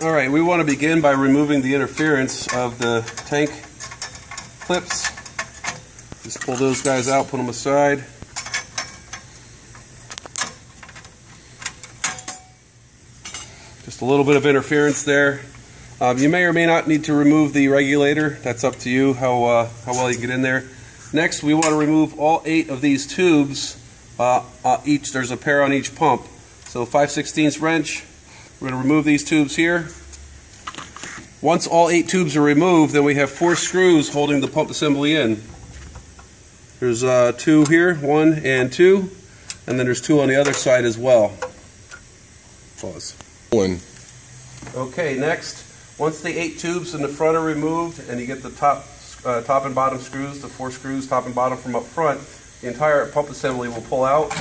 Alright, we want to begin by removing the interference of the tank clips. Just pull those guys out, put them aside. Just a little bit of interference there. You may or may not need to remove the regulator. That's up to you how well you get in there. Next, we want to remove all 8 of these tubes. There's a pair on each pump. So 5/16 wrench. We're going to remove these tubes here. Once all 8 tubes are removed, then we have 4 screws holding the pump assembly in. There's 2 here, 1 and 2, and then there's 2 on the other side as well. Pause. 1. Okay, next, once the 8 tubes in the front are removed and you get the top and bottom screws, the 4 screws top and bottom from up front, the entire pump assembly will pull out,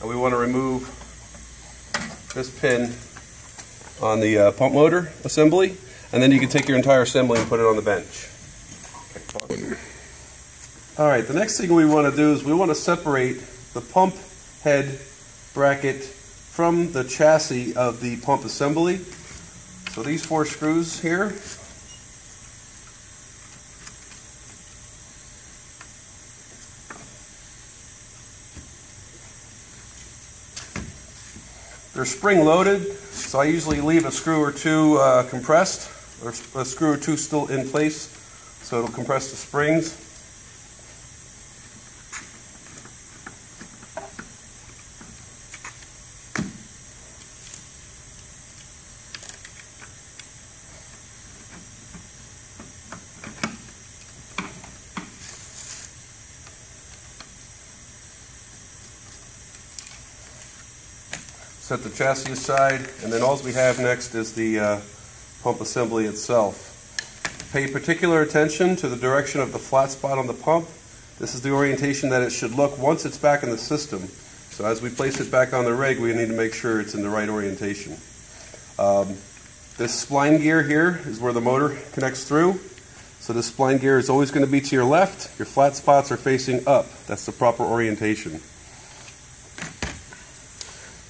and we want to remove this pin on the pump motor assembly, and then you can take your entire assembly and put it on the bench. Alright, the next thing we want to do is we want to separate the pump head bracket from the chassis of the pump assembly. So these 4 screws here, they're spring loaded, so I usually leave a screw or 2 compressed, or a screw or 2 still in place, so it'll compress the springs. Set the chassis aside, and then all we have next is the pump assembly itself. Pay particular attention to the direction of the flat spot on the pump. This is the orientation that it should look once it's back in the system. So as we place it back on the rig, we need to make sure it's in the right orientation. This spline gear here is where the motor connects through. So this spline gear is always going to be to your left. Your flat spots are facing up. That's the proper orientation.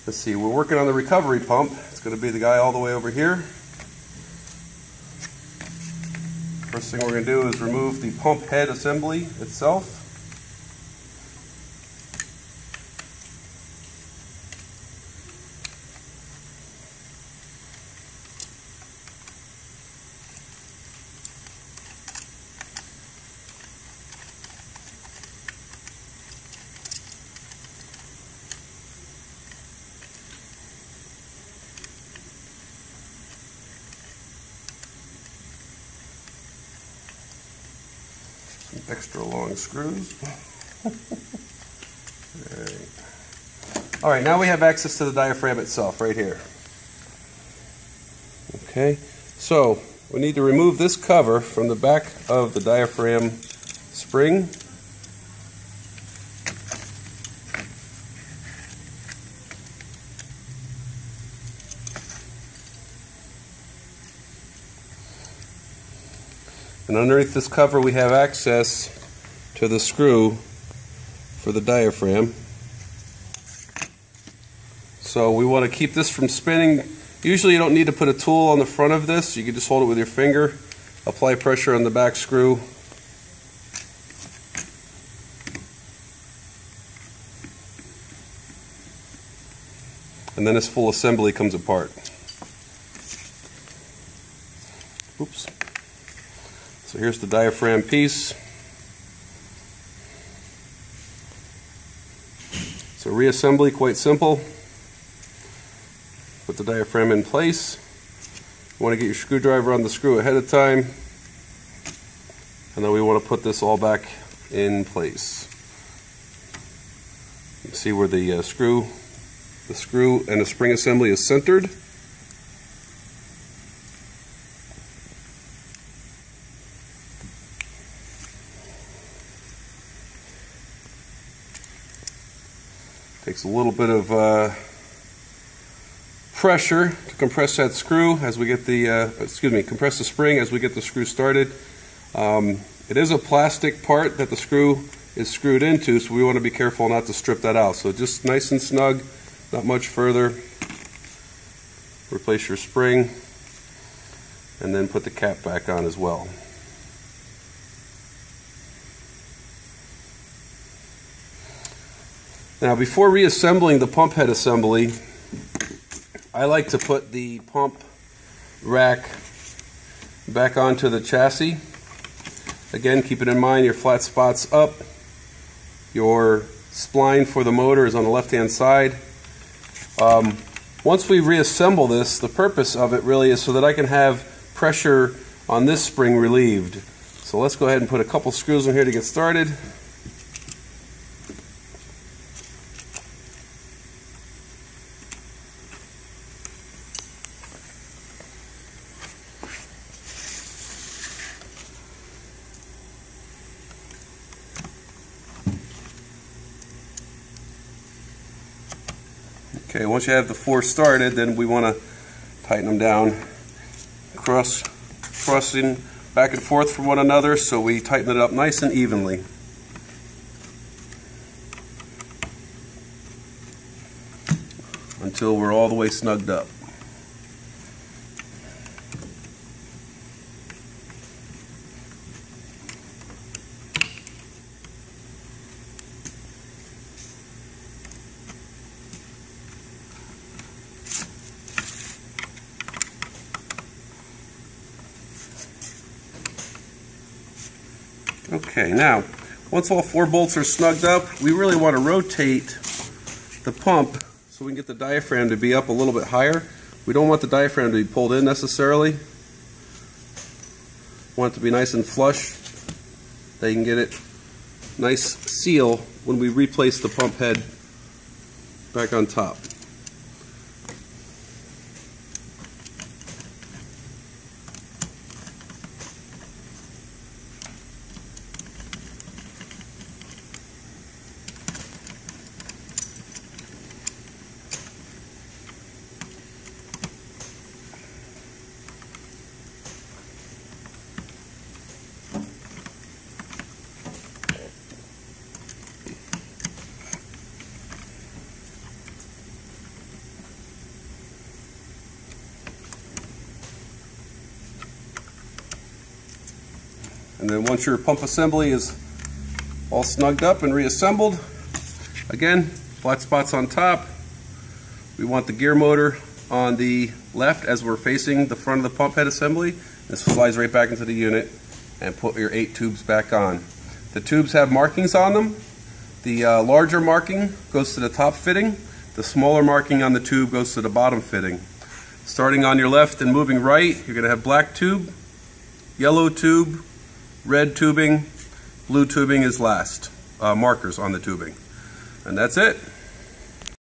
Let's see, we're working on the recovery pump. It's going to be the guy all the way over here. First thing we're going to do is remove the pump head assembly itself. Extra long screws. Alright, now we have access to the diaphragm itself right here. Okay, so we need to remove this cover from the back of the diaphragm spring. And underneath this cover we have access to the screw for the diaphragm. So we want to keep this from spinning. Usually you don't need to put a tool on the front of this. You can just hold it with your finger, apply pressure on the back screw. And then this full assembly comes apart. Oops. So here's the diaphragm piece. So reassembly, quite simple. Put the diaphragm in place. You want to get your screwdriver on the screw ahead of time. And then we want to put this all back in place. You can see where the screw and the spring assembly is centered. Takes a little bit of pressure to compress that screw as we get the, compress the spring as we get the screw started. It is a plastic part that the screw is screwed into, so we want to be careful not to strip that out. So just nice and snug, not much further. Replace your spring. and then put the cap back on as well. Now, before reassembling the pump head assembly, I like to put the pump rack back onto the chassis. Again, keeping in mind your flat spot's up, your spline for the motor is on the left-hand side. Once we reassemble this, the purpose of it really is so that I can have pressure on this spring relieved. So let's go ahead and put a couple screws in here to get started. Okay, once you have the four started, then we want to tighten them down, crossing back and forth from one another, so we tighten it up nice and evenly. Until we're all the way snugged up. Okay, now, once all four bolts are snugged up, we really want to rotate the pump so we can get the diaphragm to be up a little bit higher. We don't want the diaphragm to be pulled in necessarily. We want it to be nice and flush. They can get it nice seal when we replace the pump head back on top. And then once your pump assembly is all snugged up and reassembled, again, flat spots on top. We want the gear motor on the left as we're facing the front of the pump head assembly. This slides right back into the unit, and put your 8 tubes back on. The tubes have markings on them. The larger marking goes to the top fitting. The smaller marking on the tube goes to the bottom fitting. Starting on your left and moving right, you're going to have black tube, yellow tube, red tubing, blue tubing is last, markers on the tubing. And that's it.